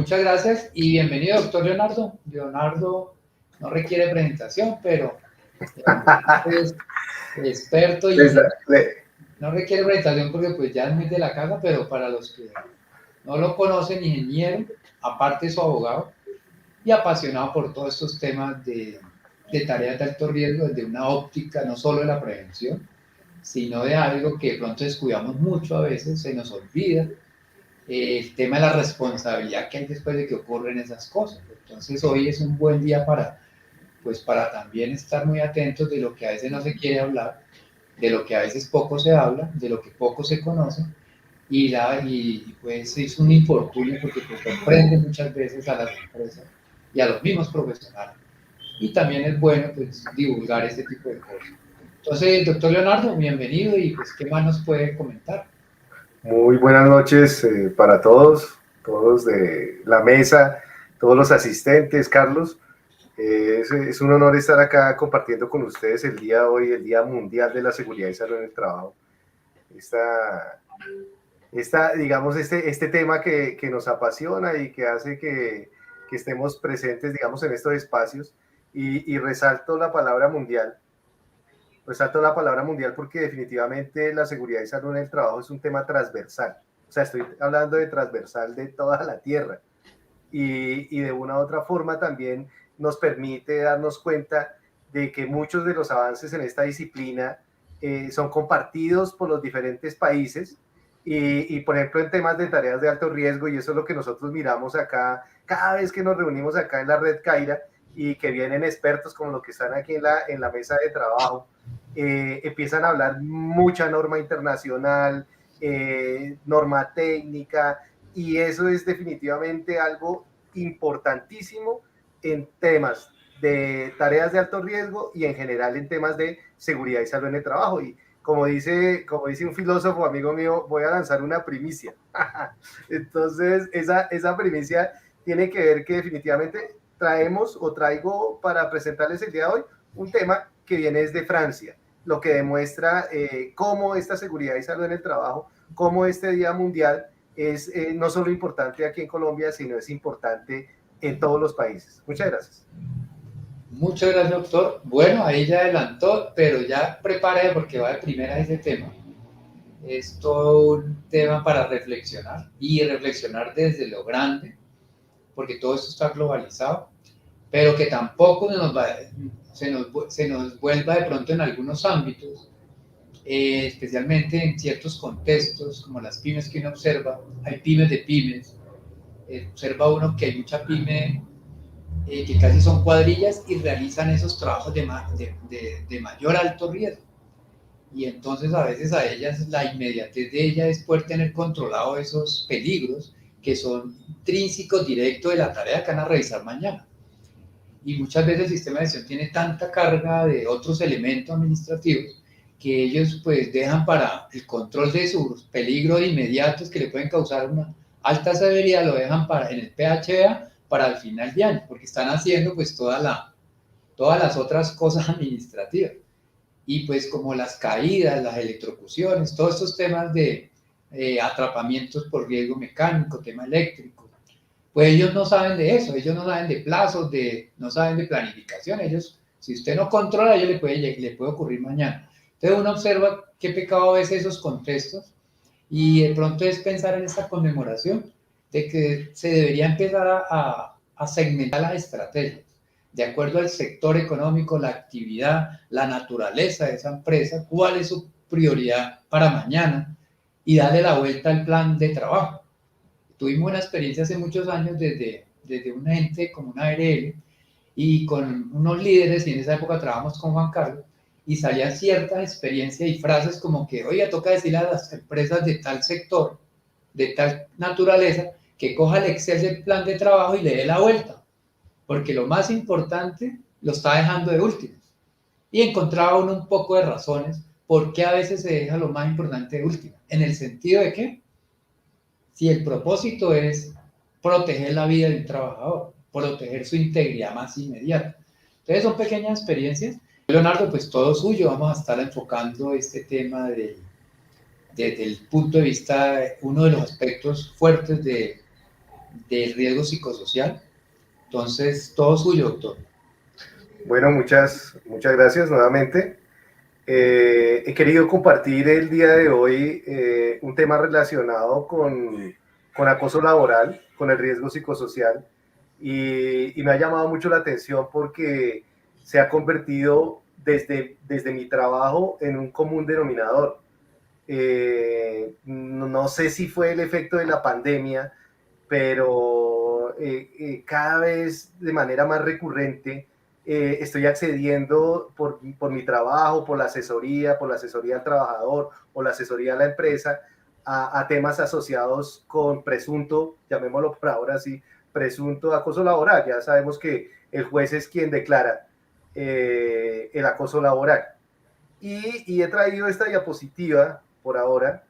muchas gracias y bienvenido, doctor Leonardo. Leonardo no requiere presentación, pero es experto y no requiere presentación porque pues ya es muy de la casa, pero para los que no lo conocen, ingeniero, aparte su abogado y apasionado por todos estos temas de tareas de alto riesgo desde una óptica no solo de la prevención, sino de algo que de pronto descuidamos mucho a veces, se nos olvida, el tema de la responsabilidad que hay después de que ocurren esas cosas. Entonces hoy es un buen día para también estar muy atentos de lo que a veces no se quiere hablar, de lo que a veces poco se habla, de lo que poco se conoce, y pues es un infortunio porque pues sorprende muchas veces a las empresas y a los mismos profesionales. Y también es bueno pues divulgar este tipo de cosas. Entonces, doctor Leonardo, bienvenido y pues, ¿qué más nos puede comentar? Muy buenas noches para todos de la mesa, todos los asistentes, Carlos. Es un honor estar acá compartiendo con ustedes el día de hoy, el Día Mundial de la Seguridad y Salud en el Trabajo. Digamos, este tema que nos apasiona y que hace que estemos presentes, digamos, en estos espacios. Y resalto la palabra mundial. Resalto la palabra mundial porque definitivamente la seguridad y salud en el trabajo es un tema transversal. O sea, estoy hablando de transversal de toda la tierra. Y de una u otra forma también nos permite darnos cuenta de que muchos de los avances en esta disciplina son compartidos por los diferentes países y, por ejemplo, en temas de tareas de alto riesgo, y eso es lo que nosotros miramos acá, cada vez que nos reunimos acá en la red CAIRA y que vienen expertos como los que están aquí en la mesa de trabajo, empiezan a hablar mucha norma internacional, norma técnica, y eso es definitivamente algo importantísimo en temas de tareas de alto riesgo y en general en temas de seguridad y salud en el trabajo. Y como dice un filósofo amigo mío, voy a lanzar una primicia. Entonces, esa primicia tiene que ver que definitivamente traigo para presentarles el día de hoy un tema que viene desde Francia, lo que demuestra cómo esta seguridad y salud en el trabajo, cómo este Día Mundial es no solo importante aquí en Colombia, sino es importante en todos los países. Muchas gracias. Muchas gracias, doctor. Bueno, ahí ya adelantó, pero ya prepare porque va de primera ese tema. Es todo un tema para reflexionar y reflexionar desde lo grande, porque todo esto está globalizado, pero que tampoco se nos vuelva de pronto en algunos ámbitos, especialmente en ciertos contextos, como las pymes que uno observa. Hay pymes de pymes. Observa uno que hay mucha pyme que casi son cuadrillas y realizan esos trabajos de mayor alto riesgo. Y entonces a veces a ellas la inmediatez de ella es poder tener controlado esos peligros que son intrínsecos directos de la tarea que van a realizar mañana. Y muchas veces el sistema de gestión tiene tanta carga de otros elementos administrativos que ellos pues dejan para el control de sus peligros inmediatos que le pueden causar una alta severidad, lo dejan en el PHA para el final de año, porque están haciendo pues todas las otras cosas administrativas. Y pues como las caídas, las electrocuciones, todos estos temas de atrapamientos por riesgo mecánico, tema eléctrico, pues ellos no saben de eso, ellos no saben de plazos, no saben de planificación. Ellos, si usted no controla, a ellos le puede ocurrir mañana. Entonces uno observa qué pecado es esos contextos y de pronto es pensar en esa conmemoración de que se debería empezar a segmentar las estrategias de acuerdo al sector económico, la actividad, la naturaleza de esa empresa, cuál es su prioridad para mañana y darle la vuelta al plan de trabajo. Tuvimos una experiencia hace muchos años desde un ente como una ARL y con unos líderes, y en esa época trabajamos con Juan Carlos, y salían ciertas experiencias y frases como que, oiga, toca decirle a las empresas de tal sector, de tal naturaleza, que coja el Excel del plan de trabajo y le dé la vuelta, porque lo más importante lo está dejando de último. Y encontraba uno un poco de razones por qué a veces se deja lo más importante de último, en el sentido de que si el propósito es proteger la vida de un trabajador, proteger su integridad más inmediata. Entonces son pequeñas experiencias. Leonardo, pues todo suyo, vamos a estar enfocando este tema desde el punto de vista, uno de los aspectos fuertes del riesgo psicosocial. Entonces, todo suyo, doctor. Bueno, muchas gracias nuevamente. He querido compartir el día de hoy un tema relacionado con acoso laboral, con el riesgo psicosocial, y me ha llamado mucho la atención porque se ha convertido desde mi trabajo en un común denominador. No sé si fue el efecto de la pandemia, pero cada vez de manera más recurrente estoy accediendo por mi trabajo, por la asesoría al trabajador o la asesoría a la empresa, a temas asociados con presunto, llamémoslo por ahora así, presunto acoso laboral. Ya sabemos que el juez es quien declara el acoso laboral. Y he traído esta diapositiva por ahora,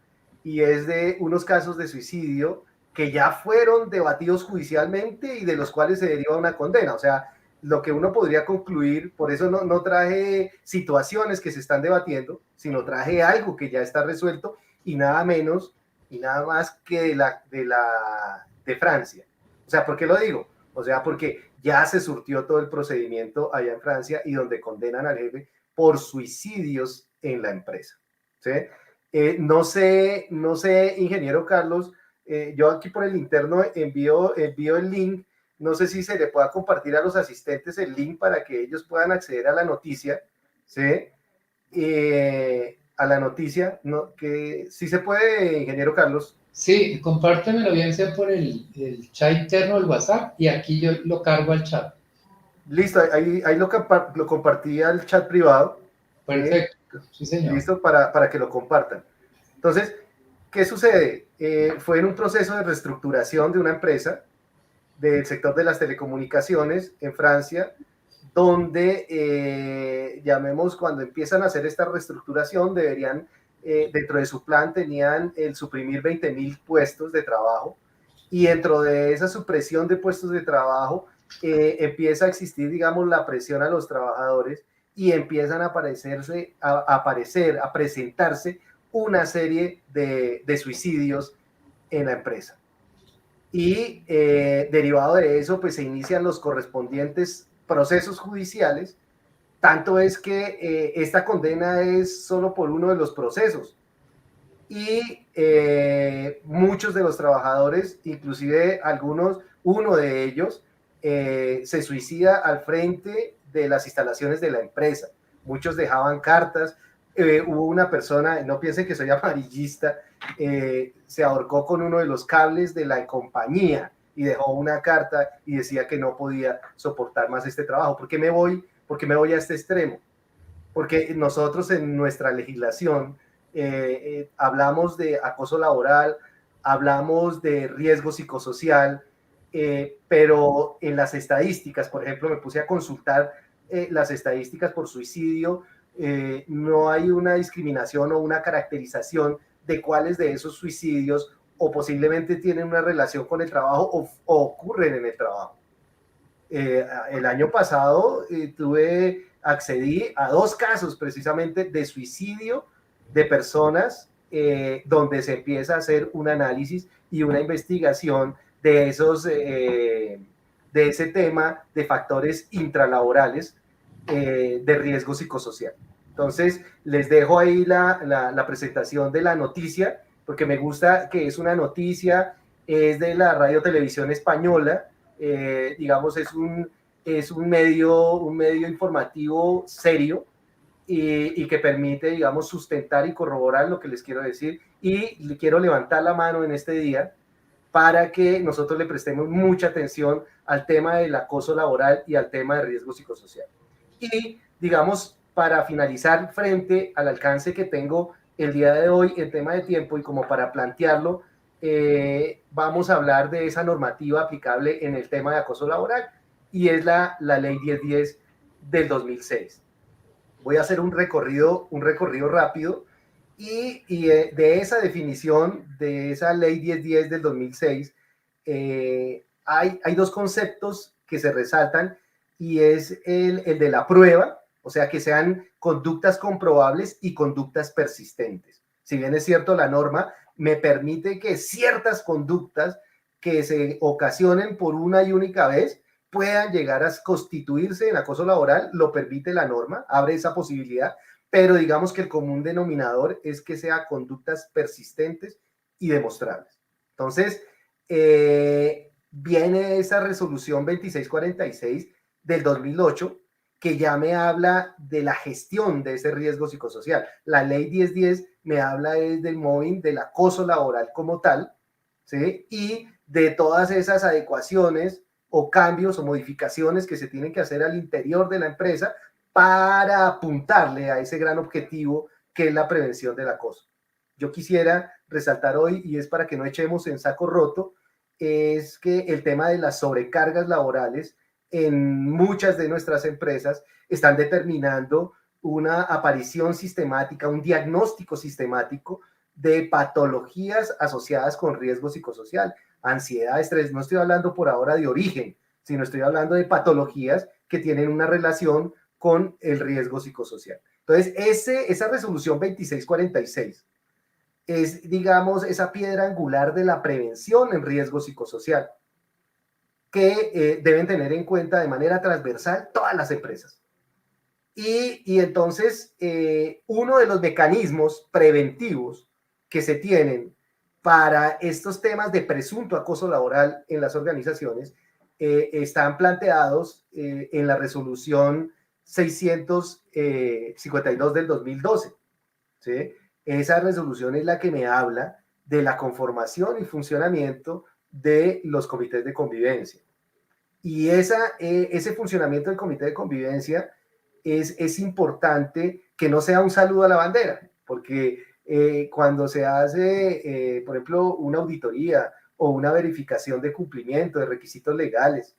y es de unos casos de suicidio que ya fueron debatidos judicialmente y de los cuales se deriva una condena. O sea, lo que uno podría concluir, por eso no traje situaciones que se están debatiendo, sino traje algo que ya está resuelto, y nada menos y nada más que de Francia. O sea, ¿por qué lo digo? O sea, porque ya se surtió todo el procedimiento allá en Francia, y donde condenan al jefe por suicidios en la empresa. ¿Sí? No sé, ingeniero Carlos, yo aquí por el interno envío el link. No sé si se le pueda compartir a los asistentes el link para que ellos puedan acceder a la noticia. ¿Sí? A la noticia, ¿no? Que sí se puede, ingeniero Carlos. Sí, compártemelo bien sea por el chat interno del WhatsApp y aquí yo lo cargo al chat. Listo, ahí lo compartí al chat privado. ¿Sí? Perfecto, sí señor. Listo, para que lo compartan. Entonces, ¿qué sucede? Fue en un proceso de reestructuración de una empresa del sector de las telecomunicaciones en Francia, donde, llamemos, cuando empiezan a hacer esta reestructuración, deberían, dentro de su plan, tenían el suprimir 20.000 puestos de trabajo, y dentro de esa supresión de puestos de trabajo, empieza a existir, digamos, la presión a los trabajadores, y empiezan a a presentarse una serie de suicidios en la empresa. Y derivado de eso, pues se inician los correspondientes procesos judiciales. Tanto es que esta condena es solo por uno de los procesos, y muchos de los trabajadores, inclusive uno de ellos, se suicida al frente de las instalaciones de la empresa. Muchos dejaban cartas. Hubo una persona, no piensen que soy amarillista, se ahorcó con uno de los cables de la compañía y dejó una carta y decía que no podía soportar más este trabajo. ¿Por qué me voy a este extremo? Porque nosotros en nuestra legislación hablamos de acoso laboral, hablamos de riesgo psicosocial, pero en las estadísticas, por ejemplo, me puse a consultar las estadísticas por suicidio. No hay una discriminación o una caracterización de cuáles de esos suicidios o posiblemente tienen una relación con el trabajo o ocurren en el trabajo. El año pasado accedí a 2 casos precisamente de suicidio de personas, donde se empieza a hacer un análisis y una investigación de ese tema de factores intralaborales, de riesgo psicosocial. Entonces, les dejo ahí la presentación de la noticia, porque me gusta que es una noticia, es de la Radio Televisión Española. Digamos, es un medio informativo serio, y que permite, digamos, sustentar y corroborar lo que les quiero decir. Y le quiero levantar la mano en este día para que nosotros le prestemos mucha atención al tema del acoso laboral y al tema de riesgo psicosocial. Y, digamos, para finalizar, frente al alcance que tengo el día de hoy en tema de tiempo y como para plantearlo, vamos a hablar de esa normativa aplicable en el tema de acoso laboral, y es la Ley 1010 del 2006. Voy a hacer un recorrido rápido, y de esa definición, de esa Ley 1010 del 2006, hay 2 conceptos que se resaltan, y es el de la prueba, o sea, que sean conductas comprobables y conductas persistentes. Si bien es cierto, la norma me permite que ciertas conductas que se ocasionen por una y única vez puedan llegar a constituirse en acoso laboral, lo permite la norma, abre esa posibilidad, pero digamos que el común denominador es que sean conductas persistentes y demostrables. Entonces, viene esa resolución 2646 del 2008 que ya me habla de la gestión de ese riesgo psicosocial. La ley 1010 me habla del mobbing, del acoso laboral como tal, ¿sí? Y de todas esas adecuaciones o cambios o modificaciones que se tienen que hacer al interior de la empresa para apuntarle a ese gran objetivo que es la prevención del acoso. Yo quisiera resaltar hoy, y es para que no echemos en saco roto, es que el tema de las sobrecargas laborales en muchas de nuestras empresas están determinando una aparición sistemática, un diagnóstico sistemático de patologías asociadas con riesgo psicosocial, ansiedad, estrés. No estoy hablando por ahora de origen, sino estoy hablando de patologías que tienen una relación con el riesgo psicosocial. Entonces, esa resolución 2646 es, digamos, esa piedra angular de la prevención en riesgo psicosocial que deben tener en cuenta de manera transversal todas las empresas. Y entonces, uno de los mecanismos preventivos que se tienen para estos temas de presunto acoso laboral en las organizaciones están planteados en la resolución 652 del 2012. ¿Sí? Esa resolución es la que me habla de la conformación y funcionamiento de los comités de convivencia. Y ese funcionamiento del comité de convivencia es importante que no sea un saludo a la bandera, porque cuando se hace, por ejemplo, una auditoría o una verificación de cumplimiento de requisitos legales,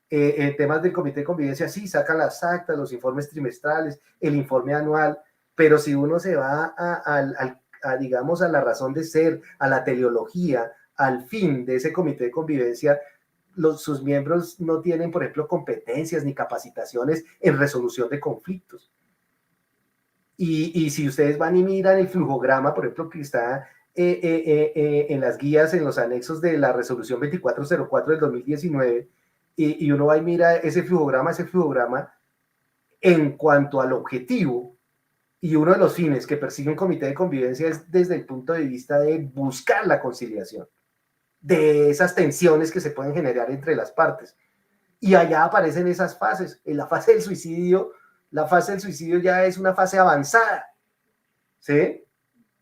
en temas del comité de convivencia, sí, sacan las actas, los informes trimestrales, el informe anual, pero si uno se va digamos, a la razón de ser, a la teleología, al fin de ese comité de convivencia, sus miembros no tienen, por ejemplo, competencias ni capacitaciones en resolución de conflictos. Y si ustedes van y miran el flujograma, por ejemplo, que está en las guías, en los anexos de la resolución 2404 del 2019, y uno va y mira ese flujograma en cuanto al objetivo y uno de los fines que persigue un comité de convivencia es desde el punto de vista de buscar la conciliación de esas tensiones que se pueden generar entre las partes. Y allá aparecen esas fases. En la fase del suicidio ya es una fase avanzada, ¿sí?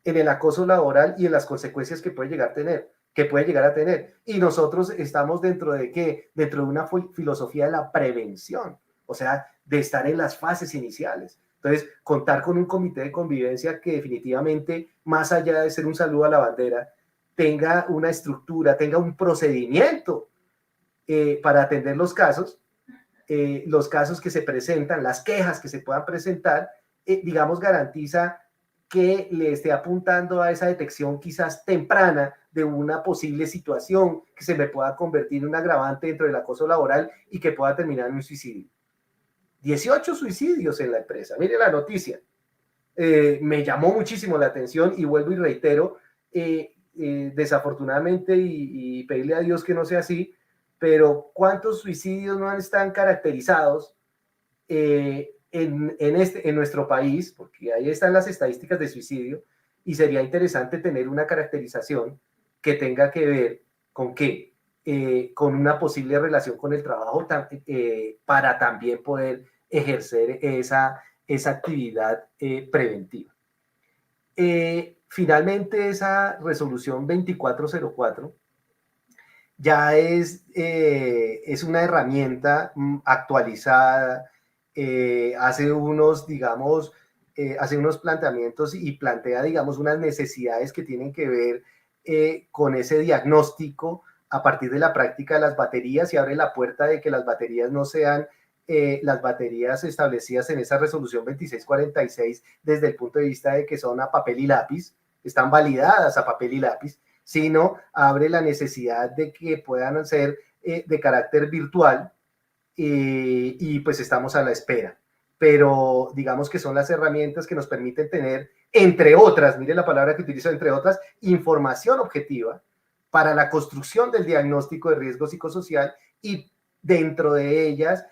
En el acoso laboral y en las consecuencias que puede llegar a tener. Y nosotros estamos dentro de ¿qué? Dentro de una filosofía de la prevención, o sea, de estar en las fases iniciales. Entonces, contar con un comité de convivencia que definitivamente, más allá de ser un saludo a la bandera, tenga una estructura, tenga un procedimiento para atender los casos que se presentan, las quejas que se puedan presentar, digamos, garantiza que le esté apuntando a esa detección quizás temprana de una posible situación que se me pueda convertir en un agravante dentro del acoso laboral y que pueda terminar en un suicidio. 18 suicidios en la empresa, mire la noticia. Me llamó muchísimo la atención y vuelvo y reitero, desafortunadamente y pedirle a Dios que no sea así, pero ¿cuántos suicidios no están caracterizados en nuestro país? Porque ahí están las estadísticas de suicidio y sería interesante tener una caracterización que tenga que ver con qué, con una posible relación con el trabajo para también poder ejercer esa actividad preventiva. Finalmente, esa resolución 2404 ya es una herramienta actualizada, hace unos planteamientos y plantea, digamos, unas necesidades que tienen que ver con ese diagnóstico a partir de la práctica de las baterías y abre la puerta de que las baterías no sean las baterías establecidas en esa resolución 2646 desde el punto de vista de que son a papel y lápiz, están validadas a papel y lápiz, sino abre la necesidad de que puedan ser de carácter virtual y pues estamos a la espera. Pero digamos que son las herramientas que nos permiten tener, entre otras, mire la palabra que utilizo, entre otras, información objetiva para la construcción del diagnóstico de riesgo psicosocial y dentro de ellas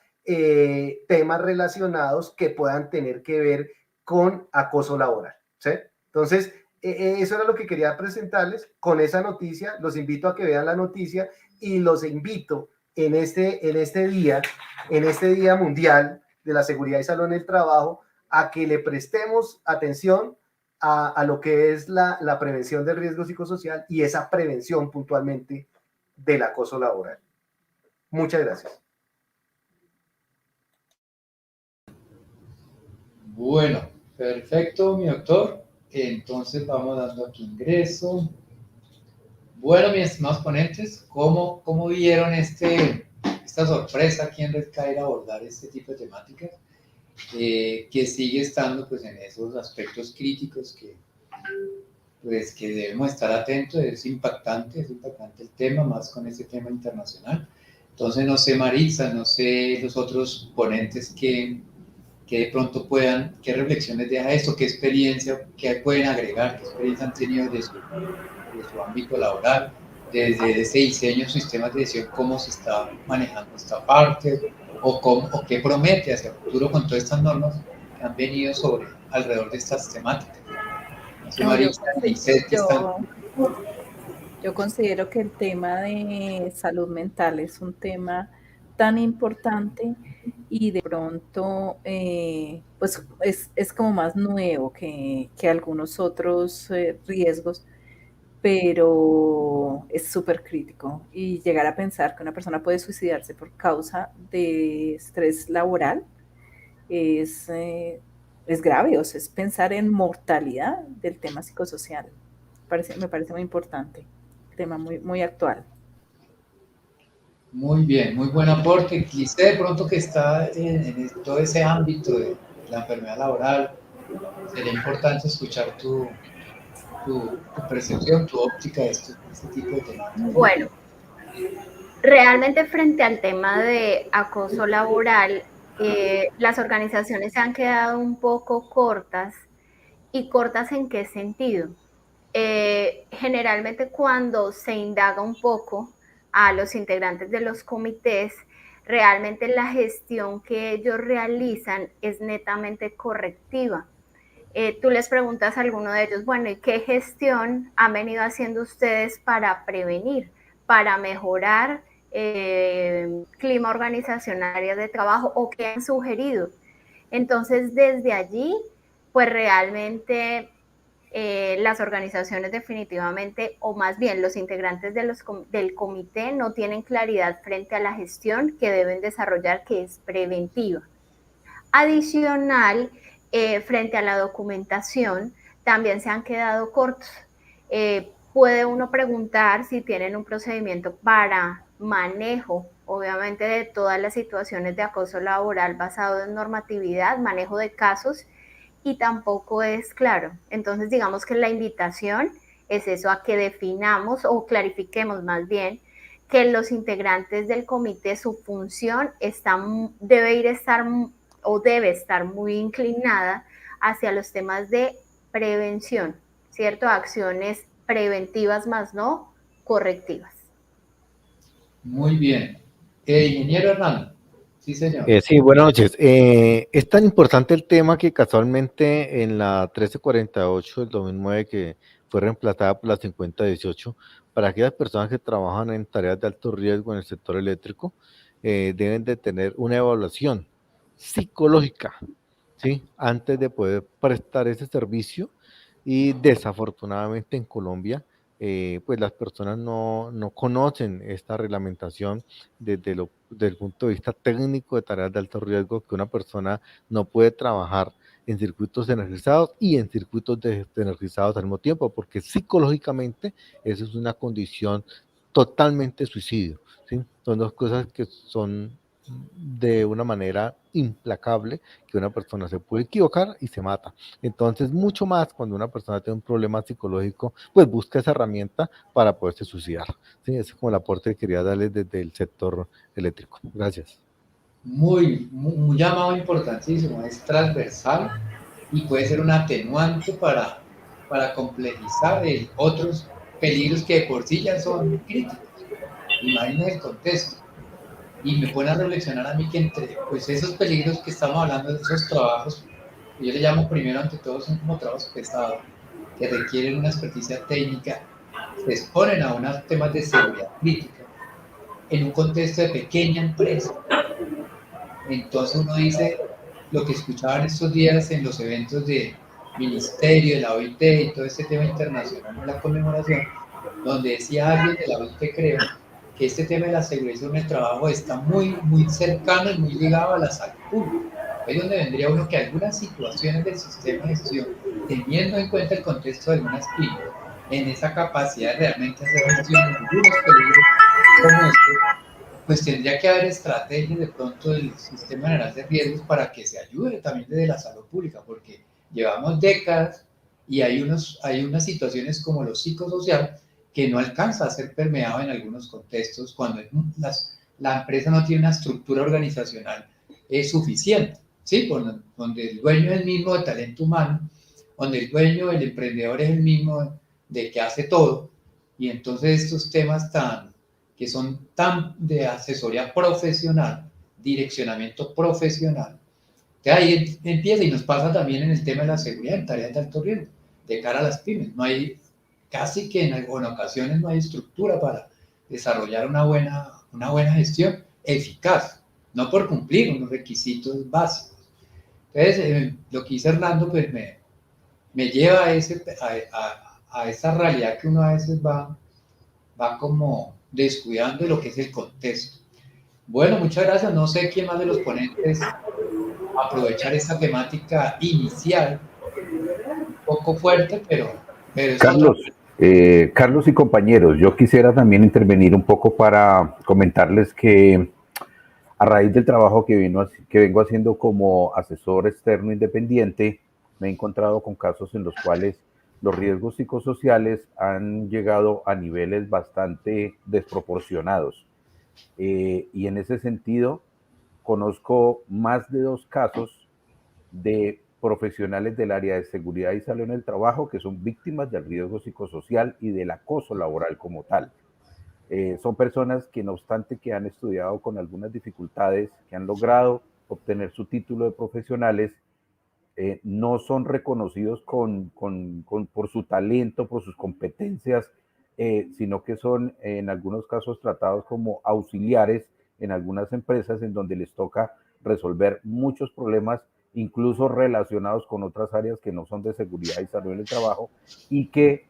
temas relacionados que puedan tener que ver con acoso laboral, ¿sí? Entonces, eso era lo que quería presentarles con esa noticia. Los invito a que vean la noticia y los invito en este día mundial de la seguridad y salud en el trabajo, a que le prestemos atención a lo que es la prevención del riesgo psicosocial y esa prevención puntualmente del acoso laboral. Muchas gracias. Bueno, perfecto, mi doctor. Entonces vamos dando aquí ingreso. Bueno, mis estimados ponentes, ¿cómo vieron esta sorpresa aquí en Red Caer abordar este tipo de temáticas? Que sigue estando pues, en esos aspectos críticos que debemos estar atentos. Es impactante el tema, más con este tema internacional. Entonces, no sé, Maritza, no sé los otros ponentes que de pronto qué reflexiones deja esto, qué experiencia, qué pueden agregar, qué experiencia han tenido de su ámbito laboral, desde ese diseño de sistemas de decisión, cómo se está manejando esta parte, o qué promete hacia el futuro con todas estas normas que han venido alrededor de estas temáticas. No sé, No, Marisa y Seth, que están... Yo considero que el tema de salud mental es un tema tan importante y de pronto pues es como más nuevo que algunos otros riesgos, pero es súper crítico. Y llegar a pensar que una persona puede suicidarse por causa de estrés laboral es grave, o sea, es pensar en mortalidad del tema psicosocial. Me parece muy importante, tema muy actual. Muy bien, muy buen aporte. Quise de pronto que está en todo ese ámbito de la enfermedad laboral. Sería importante escuchar tu percepción, tu óptica de este tipo de temas. Bueno, realmente frente al tema de acoso laboral, las organizaciones se han quedado un poco cortas. ¿Y cortas en qué sentido? Generalmente cuando se indaga un poco a los integrantes de los comités, realmente la gestión que ellos realizan es netamente correctiva. Tú les preguntas a alguno de ellos, bueno, ¿y qué gestión han venido haciendo ustedes para prevenir, para mejorar clima organizacional de trabajo, o qué han sugerido? Entonces, desde allí, pues realmente las organizaciones definitivamente, o más bien los integrantes del comité, no tienen claridad frente a la gestión que deben desarrollar, que es preventiva. Adicional, frente a la documentación, también se han quedado cortos. Puede uno preguntar si tienen un procedimiento para manejo, obviamente, de todas las situaciones de acoso laboral basado en normatividad, manejo de casos, y tampoco es claro. Entonces, digamos que la invitación es eso, a que definamos o clarifiquemos más bien que los integrantes del comité, su función debe estar muy inclinada hacia los temas de prevención, ¿cierto? Acciones preventivas más no correctivas. Muy bien. Ingeniero Hernando. Sí, señor. Sí, buenas noches. Es tan importante el tema que casualmente en la 1348 del 2009, que fue reemplazada por la 5018, para aquellas personas que trabajan en tareas de alto riesgo en el sector eléctrico, deben de tener una evaluación psicológica, ¿sí? Antes de poder prestar ese servicio. Y desafortunadamente en Colombia, pues las personas no conocen esta reglamentación desde el punto de vista técnico de tareas de alto riesgo, que una persona no puede trabajar en circuitos energizados y en circuitos desenergizados al mismo tiempo, porque psicológicamente eso es una condición totalmente suicidio, ¿sí? Son dos cosas que son de una manera implacable, que una persona se puede equivocar y se mata. Entonces, mucho más cuando una persona tiene un problema psicológico, pues busca esa herramienta para poderse suicidar. ¿Sí? Ese es como el aporte que quería darles desde el sector eléctrico. Gracias. Un llamado importantísimo, es transversal y puede ser un atenuante para complejizar otros peligros que de por sí ya son críticos. Imagínense el contexto. Y me pone a reflexionar a mí que entre pues, esos peligros que estamos hablando, de esos trabajos, que yo le llamo primero ante todo, son como trabajos pesados, que requieren una experticia técnica, se exponen a unos temas de seguridad crítica en un contexto de pequeña empresa. Entonces uno dice, lo que escuchaban estos días en los eventos de ministerio, de la OIT y todo este tema internacional de la conmemoración, donde decía alguien de la OIT, creo, que este tema de la seguridad en el trabajo está muy, muy cercano y muy ligado a la salud pública. Es donde vendría uno que algunas situaciones del sistema de gestión, teniendo en cuenta el contexto de algunas pymes, en esa capacidad de realmente hacer gestión de algunos peligros como este, pues tendría que haber estrategias de pronto del Sistema General de Riesgos para que se ayude también desde la salud pública, porque llevamos décadas y hay unas situaciones como lo psicosocial que no alcanza a ser permeado en algunos contextos cuando la empresa no tiene una estructura organizacional suficiente, ¿sí? Donde el dueño es el mismo de talento humano, donde el dueño, el emprendedor es el mismo de que hace todo, y entonces estos temas que son tan de asesoría profesional, direccionamiento profesional, que ahí empieza y nos pasa también en el tema de la seguridad en tareas de alto riesgo, de cara a las pymes. No hay, casi que en ocasiones no hay estructura para desarrollar una buena gestión eficaz, no por cumplir unos requisitos básicos. Entonces, lo que dice Hernando, pues me lleva a esa realidad que uno a veces va como descuidando de lo que es el contexto. Bueno, muchas gracias. No sé quién más de los ponentes aprovechar esta temática inicial, un poco fuerte, pero es otra. Carlos y compañeros, yo quisiera también intervenir un poco para comentarles que a raíz del trabajo que vengo haciendo como asesor externo independiente, me he encontrado con casos en los cuales los riesgos psicosociales han llegado a niveles bastante desproporcionados. Y en ese sentido, conozco más de 2 casos de profesionales del área de seguridad y salud en el trabajo que son víctimas del riesgo psicosocial y del acoso laboral como tal. Son personas que no obstante que han estudiado con algunas dificultades, que han logrado obtener su título de profesionales, no son reconocidos por su talento, por sus competencias, sino que son en algunos casos tratados como auxiliares en algunas empresas en donde les toca resolver muchos problemas, incluso relacionados con otras áreas que no son de seguridad y salud en el trabajo, y que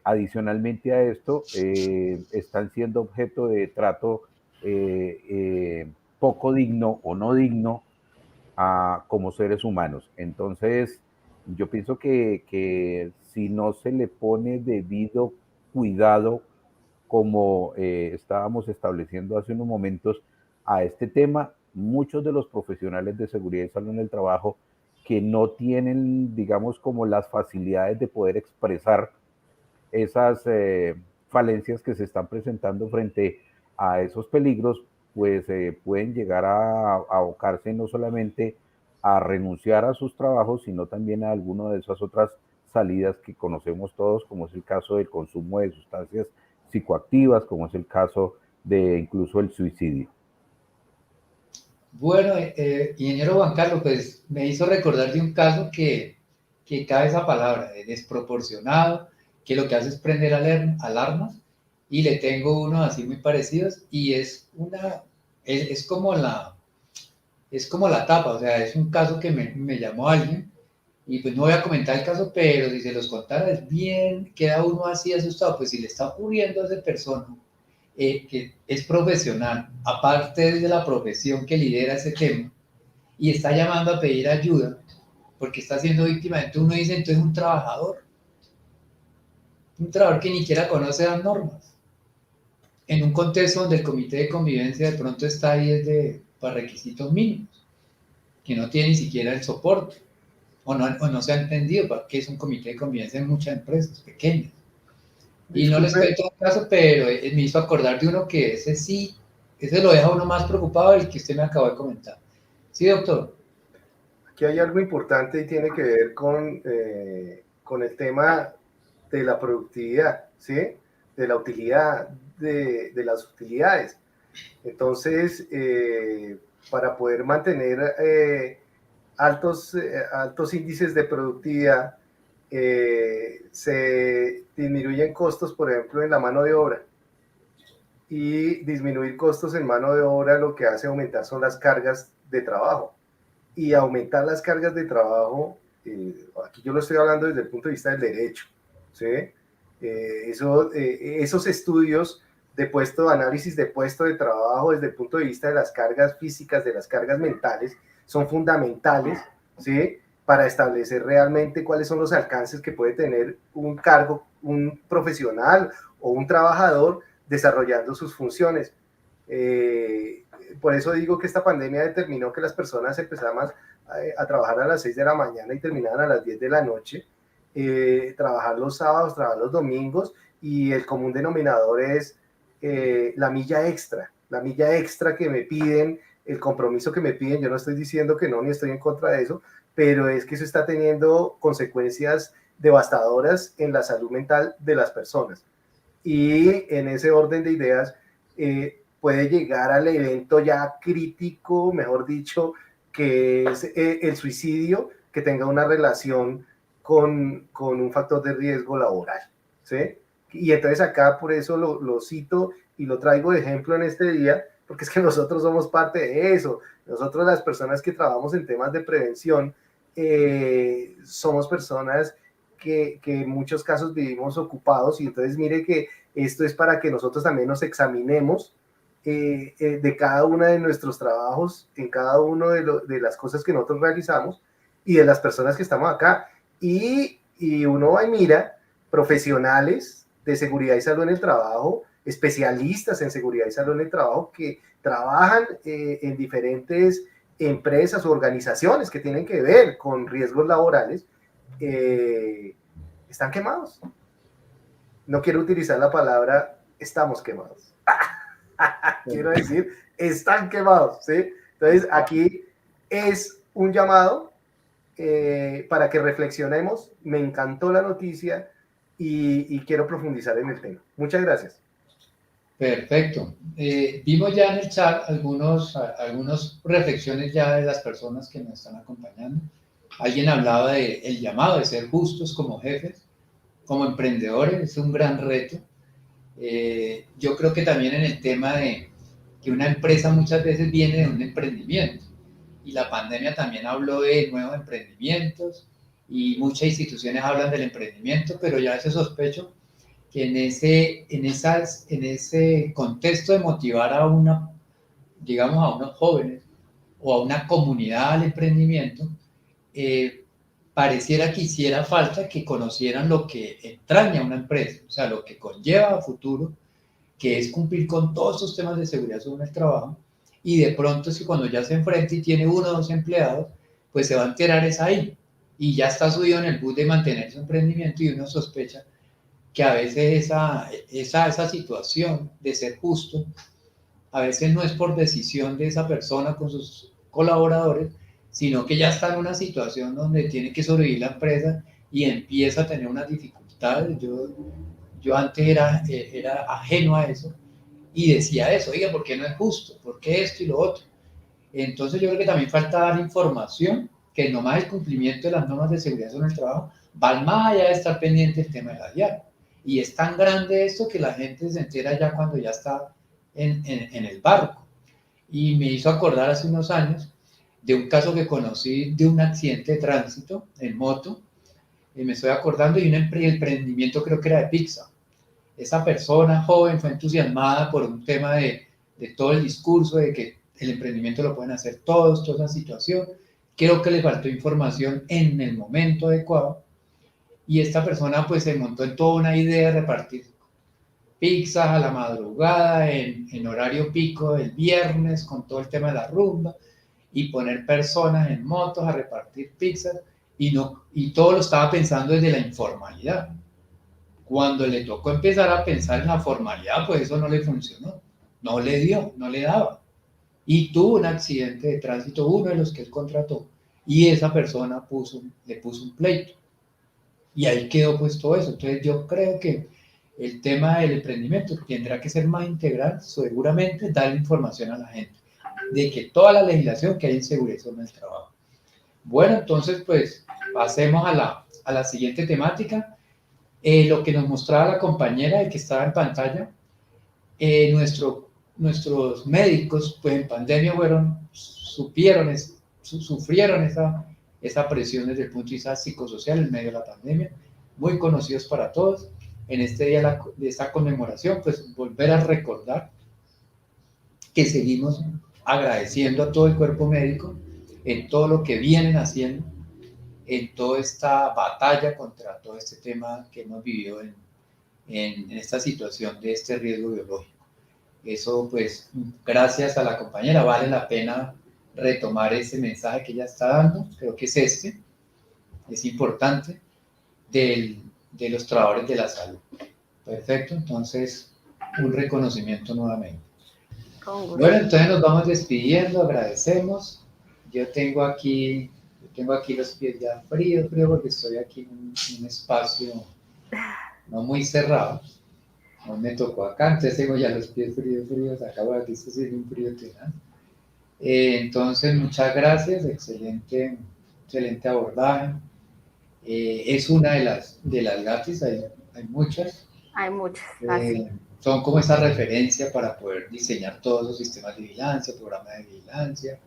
adicionalmente a esto están siendo objeto de trato poco digno o no digno como seres humanos. Entonces, yo pienso que si no se le pone debido cuidado, como estábamos estableciendo hace unos momentos, a este tema, muchos de los profesionales de seguridad y salud en el trabajo que no tienen, digamos, como las facilidades de poder expresar esas falencias que se están presentando frente a esos peligros, pues pueden llegar a abocarse no solamente a renunciar a sus trabajos, sino también a alguna de esas otras salidas que conocemos todos, como es el caso del consumo de sustancias psicoactivas, como es el caso de incluso el suicidio. Bueno, ingeniero Juan Carlos, pues me hizo recordar de un caso que cabe esa palabra, desproporcionado, que lo que hace es prender alarmas, y le tengo uno así muy parecidos, y es como la tapa, o sea, es un caso que me llamó alguien, y pues no voy a comentar el caso, pero si se los contara es bien, queda uno así asustado, pues si le está ocurriendo a esa persona, que es profesional, aparte de la profesión que lidera ese tema, y está llamando a pedir ayuda, porque está siendo víctima, entonces uno dice, entonces un trabajador que ni siquiera conoce las normas, en un contexto donde el comité de convivencia de pronto está ahí para requisitos mínimos, que no tiene ni siquiera el soporte, o no se ha entendido para qué es un comité de convivencia en muchas empresas pequeñas. Y no les cuento el caso, pero me hizo acordar de uno que ese lo deja uno más preocupado del que usted me acabó de comentar. Sí, doctor. Aquí hay algo importante y tiene que ver con el tema de la productividad, ¿sí? De la utilidad, de las utilidades. Entonces, para poder mantener altos índices de productividad, se disminuyen costos, por ejemplo, en la mano de obra. Y disminuir costos en mano de obra lo que hace aumentar son las cargas de trabajo. Y aumentar las cargas de trabajo, aquí yo lo estoy hablando desde el punto de vista del derecho, ¿sí? Esos estudios de análisis de puesto de trabajo desde el punto de vista de las cargas físicas, de las cargas mentales, son fundamentales, ¿sí? Para establecer realmente cuáles son los alcances que puede tener un cargo, un profesional o un trabajador desarrollando sus funciones. Por eso digo que esta pandemia determinó que las personas empezaran a trabajar a las 6 de la mañana y terminaran a las 10 de la noche, trabajar los sábados, trabajar los domingos, y el común denominador es la milla extra que me piden, el compromiso que me piden. Yo no estoy diciendo que no, ni estoy en contra de eso, pero es que eso está teniendo consecuencias devastadoras en la salud mental de las personas. Y en ese orden de ideas, puede llegar al evento ya crítico, mejor dicho, que es el suicidio, que tenga una relación con un factor de riesgo laboral, ¿sí? Y entonces acá por eso lo cito y lo traigo de ejemplo en este día, porque es que nosotros somos parte de eso. Nosotros, las personas que trabajamos en temas de prevención, somos personas que en muchos casos vivimos ocupados, y entonces mire que esto es para que nosotros también nos examinemos de cada uno de nuestros trabajos, en cada una de las cosas que nosotros realizamos y de las personas que estamos acá. Y uno va y mira profesionales de seguridad y salud en el trabajo, especialistas en seguridad y salud en el trabajo, que trabajan en diferentes empresas o organizaciones que tienen que ver con riesgos laborales, están quemados. No quiero utilizar la palabra estamos quemados. Quiero decir, están quemados, ¿sí? Entonces, aquí es un llamado para que reflexionemos. Me encantó la noticia y quiero profundizar en el tema. Muchas gracias. Perfecto. Vimos ya en el chat algunas reflexiones ya de las personas que nos están acompañando. Alguien hablaba del llamado de ser justos como jefes, como emprendedores. Es un gran reto. Yo creo que también en el tema de que una empresa muchas veces viene de un emprendimiento, y la pandemia también habló de nuevos emprendimientos, y muchas instituciones hablan del emprendimiento, pero ya a veces sospecho que en ese contexto de motivar a digamos, a unos jóvenes o a una comunidad al emprendimiento, pareciera que hiciera falta que conocieran lo que entraña una empresa, o sea, lo que conlleva a futuro, que es cumplir con todos estos temas de seguridad sobre el trabajo. Y de pronto, si cuando ya se enfrenta y tiene 1 o 2 empleados, pues se va a enterar es ahí, y ya está subido en el bus de mantener su emprendimiento, y uno sospecha que a veces esa situación de ser justo, a veces no es por decisión de esa persona con sus colaboradores, sino que ya está en una situación donde tiene que sobrevivir la empresa y empieza a tener unas dificultades. Yo antes era ajeno a eso y decía eso, oiga, ¿por qué no es justo? ¿Por qué esto y lo otro? Entonces yo creo que también falta dar información, que nomás el cumplimiento de las normas de seguridad en el trabajo va más allá de estar pendiente del tema de la diaria. Y es tan grande esto que la gente se entera ya cuando ya está en el barco. Y me hizo acordar hace unos años de un caso que conocí de un accidente de tránsito en moto, y me estoy acordando de un emprendimiento, creo que era de pizza. Esa persona joven fue entusiasmada por un tema de todo el discurso de que el emprendimiento lo pueden hacer todos, toda esa situación. Creo que le faltó información en el momento adecuado, y esta persona pues se montó en toda una idea de repartir pizzas a la madrugada, en horario pico del viernes, con todo el tema de la rumba, y poner personas en motos a repartir pizzas, y todo lo estaba pensando desde la informalidad. Cuando le tocó empezar a pensar en la formalidad, pues eso no le funcionó, no le dio, no le daba. Y tuvo un accidente de tránsito, uno de los que él contrató, y esa persona le puso un pleito. Y ahí quedó pues todo eso. Entonces yo creo que el tema del emprendimiento tendrá que ser más integral, seguramente darle información a la gente de que toda la legislación que hay en seguridad en el trabajo. Bueno, entonces pues pasemos a la siguiente temática. Lo que nos mostraba la compañera de que estaba en pantalla, nuestros médicos pues en pandemia sufrieron esa presión desde el punto de vista psicosocial en medio de la pandemia, muy conocidos para todos. En este día de esta conmemoración, pues volver a recordar que seguimos agradeciendo a todo el cuerpo médico en todo lo que vienen haciendo, en toda esta batalla contra todo este tema que hemos vivido en esta situación de este riesgo biológico. Eso, pues, gracias a la compañera, vale la pena retomar ese mensaje que ella está dando, creo que es importante, de los trabajadores de la salud. Perfecto, entonces, un reconocimiento nuevamente. Bueno, entonces nos vamos despidiendo, agradecemos. Yo tengo aquí los pies ya fríos, porque estoy aquí en un espacio no muy cerrado. No me tocó acá, entonces tengo ya los pies fríos, acabo de aquí, esto sí es un frío tenaz. Entonces, muchas gracias, excelente abordaje. Es una de las GATIS, hay muchas. Hay muchas, son como esa referencia para poder diseñar todos los sistemas de vigilancia, programas de vigilancia.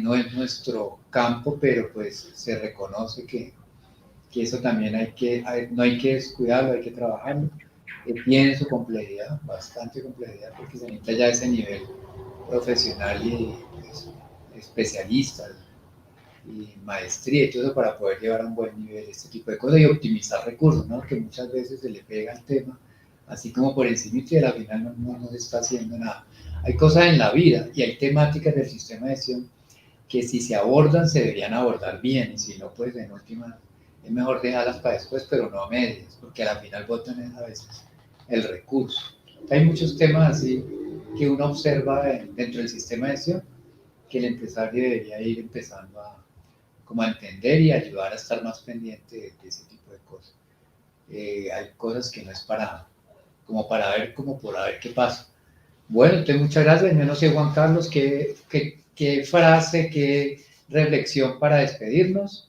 No es nuestro campo, pero pues se reconoce que eso también no hay que descuidarlo, hay que trabajarlo. Tiene su complejidad, bastante complejidad, porque se necesita ya ese nivel profesional y pues, especialista y maestría y todo eso para poder llevar a un buen nivel este tipo de cosas y optimizar recursos, ¿no? Que muchas veces se le pega al tema, así como por encima y al final no se está haciendo nada. Hay cosas en la vida y hay temáticas del sistema de gestión que si se abordan se deberían abordar bien, y si no, pues en última es mejor dejarlas para después, pero no a medias, porque al final botan a veces el recurso. Hay muchos temas así que uno observa dentro del sistema de gestión que el empresario debería ir empezando a entender y ayudar a estar más pendiente de ese tipo de cosas. Hay cosas que no es para ver qué pasa. Bueno, entonces muchas gracias. Yo no sé, Juan Carlos, qué frase, qué reflexión para despedirnos.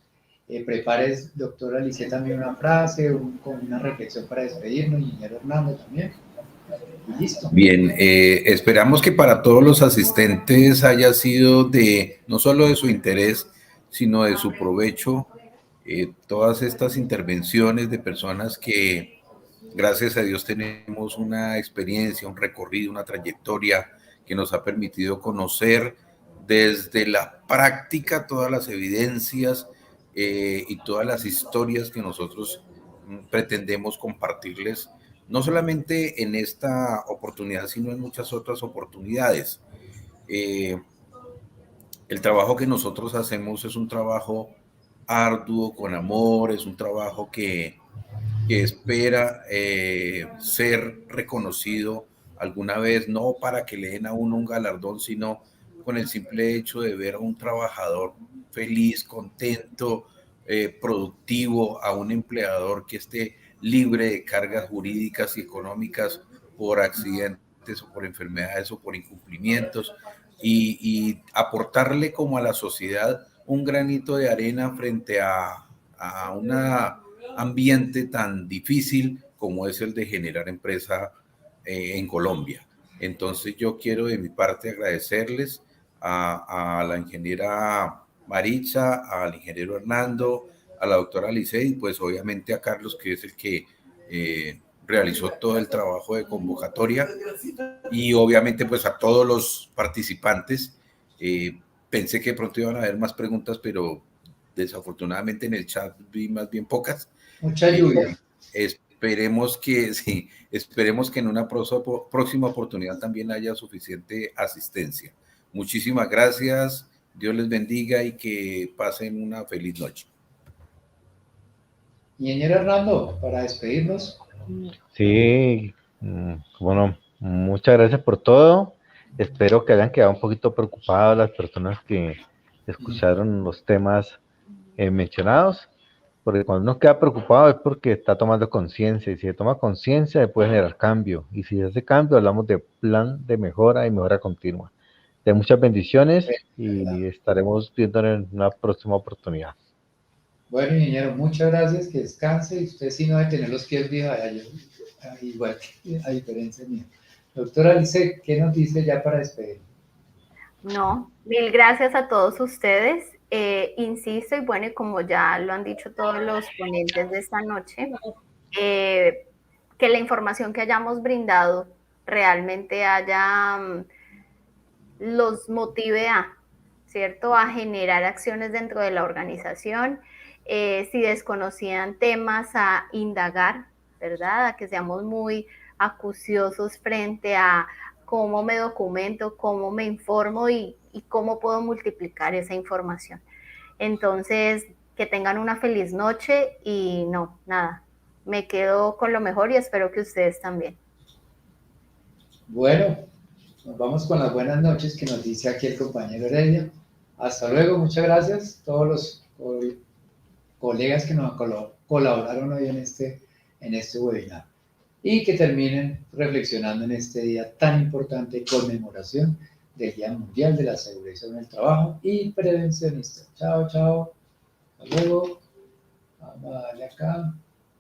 Prepares, doctora Alicia, también una frase, con una reflexión para despedirnos, ingeniero Hernando también. Y listo. Bien, esperamos que para todos los asistentes haya sido no solo de su interés, sino de su provecho, todas estas intervenciones de personas que, gracias a Dios, tenemos una experiencia, un recorrido, una trayectoria que nos ha permitido conocer desde la práctica todas las evidencias y todas las historias que nosotros pretendemos compartirles, no solamente en esta oportunidad, sino en muchas otras oportunidades. El trabajo que nosotros hacemos es un trabajo arduo, con amor, es un trabajo que espera ser reconocido alguna vez, no para que le den a uno un galardón, sino con el simple hecho de ver a un trabajador feliz, contento, productivo, a un empleador que esté libre de cargas jurídicas y económicas por accidentes o por enfermedades o por incumplimientos, y aportarle como a la sociedad un granito de arena frente a un ambiente tan difícil como es el de generar empresa en Colombia. Entonces yo quiero de mi parte agradecerles a la ingeniera Maritza, al ingeniero Hernando, a la doctora Licey y pues obviamente a Carlos, que es el que realizó todo el trabajo de convocatoria, y obviamente pues a todos los participantes. Pensé que pronto iban a haber más preguntas, pero desafortunadamente en el chat vi más bien pocas. Mucha lluvia. Esperemos que en una próxima oportunidad también haya suficiente asistencia. Muchísimas gracias, Dios les bendiga y que pasen una feliz noche. Ingeniero Hernando, para despedirnos. Sí, bueno, muchas gracias por todo. Espero que hayan quedado un poquito preocupadas las personas que escucharon los temas mencionados. Porque cuando uno queda preocupado es porque está tomando conciencia, y si se toma conciencia se puede generar cambio, y si ese cambio hablamos de plan de mejora y mejora continua. De muchas bendiciones y estaremos viendo en una próxima oportunidad. Bueno, ingeniero, muchas gracias, que descanse, y usted sí no debe tener los pies viejos allá, igual que a diferencia mía. Doctora Alice, ¿qué nos dice ya para despedir? No, mil gracias a todos ustedes. Insisto, y bueno, y como ya lo han dicho todos los ponentes de esta noche, que la información que hayamos brindado realmente los motive ¿cierto? A generar acciones dentro de la organización. Si desconocían temas, a indagar, ¿verdad? A que seamos muy acuciosos frente a cómo me documento, cómo me informo y cómo puedo multiplicar esa información. Entonces, que tengan una feliz noche y no, nada, me quedo con lo mejor y espero que ustedes también. Bueno, nos vamos con las buenas noches que nos dice aquí el compañero Heredia. Hasta luego, muchas gracias a todos los colegas que nos colaboraron hoy en este webinar. Y que terminen reflexionando en este día tan importante de conmemoración del Día Mundial de la Seguridad en el Trabajo y Prevencionista. Chao, chao. Hasta luego. Vamos a darle acá.